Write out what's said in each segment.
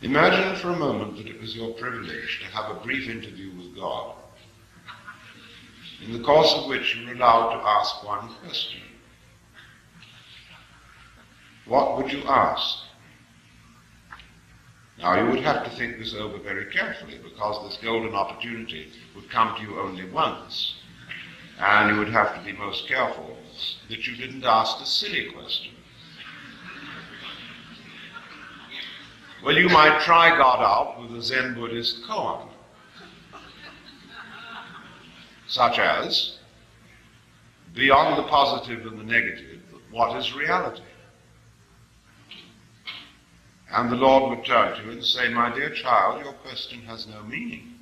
Imagine for a moment that it was your privilege to have a brief interview with God, in the course of which you were allowed to ask one question. What would you ask? Now, you would have to think this over very carefully, because this golden opportunity would come to you only once, and you would have to be most careful that you didn't ask a silly question. Well, you might try God out with a Zen Buddhist koan, such as, beyond the positive and the negative, what is reality? And the Lord would turn to you and say, my dear child, your question has no meaning.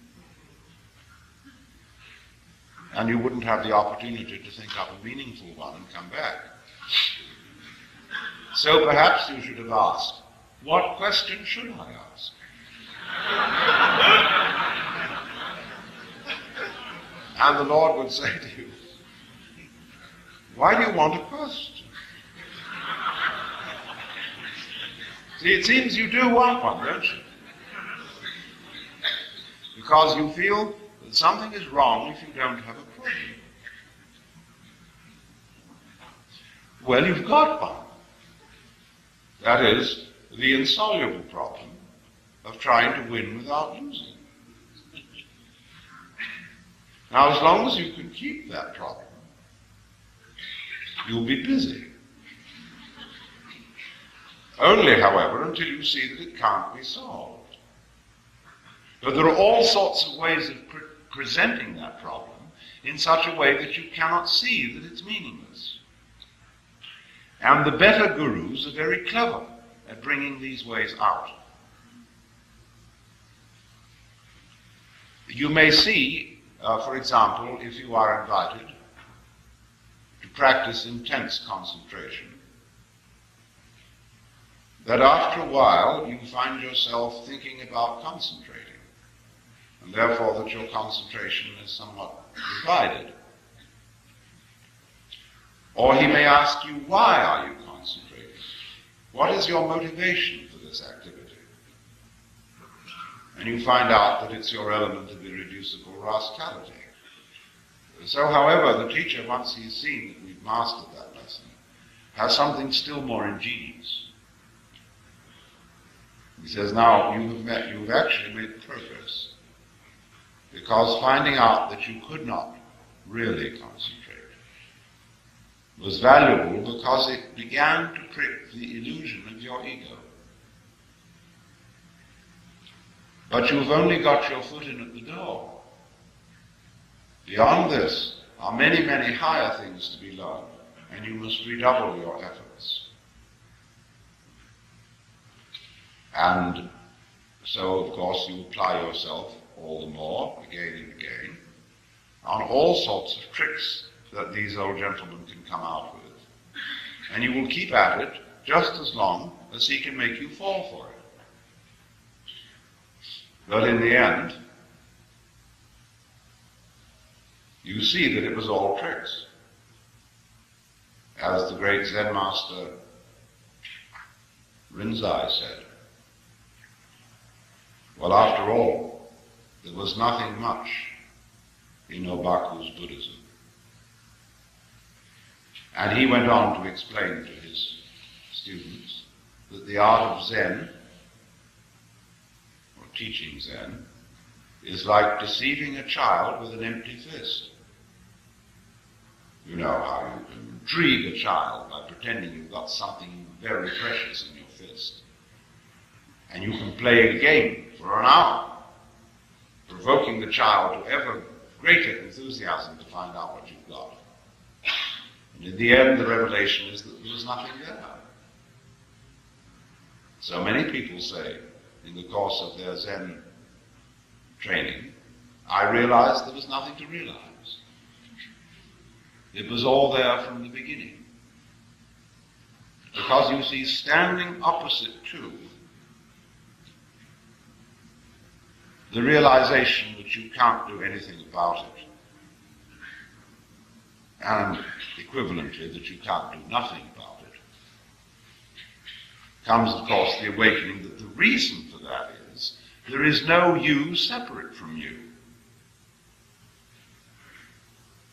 And you wouldn't have the opportunity to think up a meaningful one and come back. So perhaps you should have asked, what question should I ask? And the Lord would say to you, why do you want a question? See, it seems you do want one, don't you? Because you feel that something is wrong if you don't have a problem. Well, you've got one. That is, the insoluble problem of trying to win without losing. Now, as long as you can keep that problem, you'll be busy. Only, however, until you see that it can't be solved. But there are all sorts of ways of presenting that problem in such a way that you cannot see that it's meaningless. And the better gurus are very clever at bringing these ways out. You may see, for example, if you are invited to practice intense concentration, that after a while you find yourself thinking about concentrating, and therefore that your concentration is somewhat divided. Or he may ask you, why are you concentrating? What is your motivation for this activity? And you find out that it's your element of irreducible rascality. So, however, the teacher, once he's seen that we've mastered that lesson, has something still more ingenious. He says, now, you've actually made progress, because finding out that you could not really concentrate was valuable because it began to prick the illusion of your ego. But you've only got your foot in at the door. Beyond this are many, many higher things to be learned, and you must redouble your efforts. And so, of course, you apply yourself all the more, again and again, on all sorts of tricks that these old gentlemen can come out with. And you will keep at it just as long as he can make you fall for it. But in the end, you see that it was all tricks. As the great Zen master Rinzai said, well, after all, there was nothing much in Obaku's Buddhism. And he went on to explain to his students that the art of Zen, or teaching Zen, is like deceiving a child with an empty fist. You know how you can intrigue a child by pretending you've got something very precious in your fist. And you can play a game for an hour, provoking the child to ever greater enthusiasm to find out what you've got. And in the end, the revelation is that there was nothing there. So many people say, in the course of their Zen training, I realized there was nothing to realize. It was all there from the beginning. Because you see, standing opposite to the realization that you can't do anything about it, and equivalently that you can't do nothing about it, comes, of course, the awakening that the reason for that There is no you separate from you.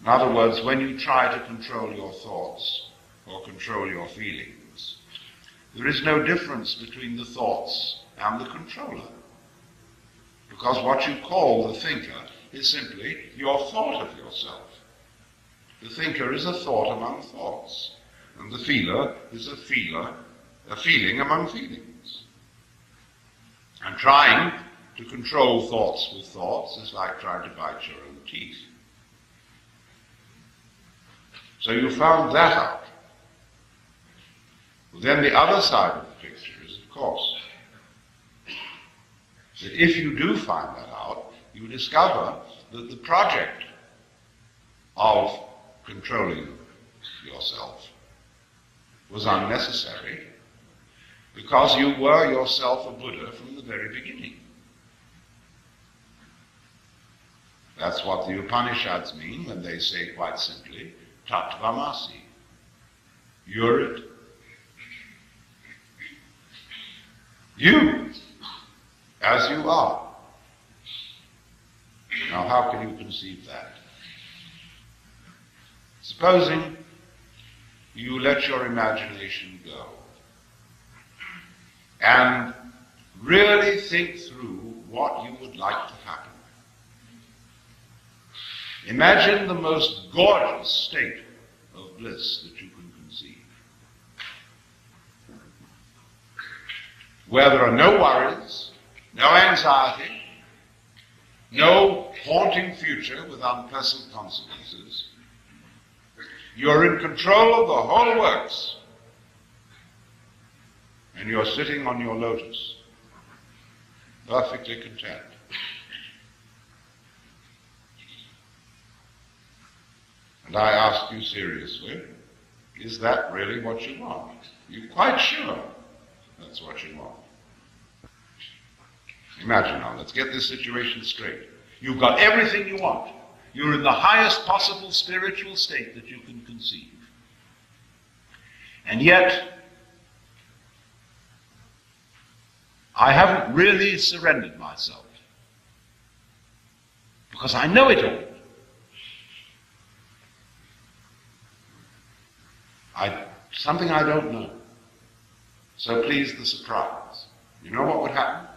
In other words, when you try to control your thoughts or control your feelings, there is no difference between the thoughts and the controller. Because what you call the thinker is simply your thought of yourself. The thinker is a thought among thoughts, and the feeler is a feeling among feelings. And trying to control thoughts with thoughts is like trying to bite your own teeth. So you found that out. Well, then the other side of the picture is, of course, that if you do find that out, you discover that the project of controlling yourself was unnecessary, because you were yourself a Buddha from the very beginning. That's what the Upanishads mean when they say quite simply, Tattvamasi. You're it. You, as you are. Now, how can you conceive that? Supposing you let your imagination go and really think through what you would like to happen. Imagine the most gorgeous state of bliss that you can conceive, where there are no worries, no anxiety, no haunting future with unpleasant consequences. You're in control of the whole works, and you're sitting on your lotus, perfectly content. And I ask you seriously, is that really what you want? You're quite sure that's what you want? Imagine now, let's get this situation straight. You've got everything you want. You're in the highest possible spiritual state that you can conceive. And yet, I haven't really surrendered myself, because I know it all. Something I don't know. So please, the surprise. You know what would happen?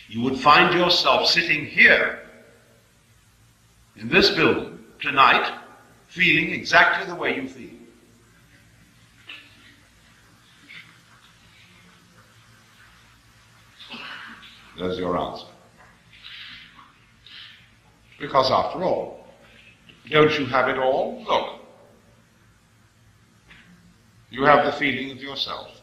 You would find yourself sitting here in this building tonight, feeling exactly the way you feel. There's your answer. Because after all, don't you have it all? Look. You have the feeling of yourself.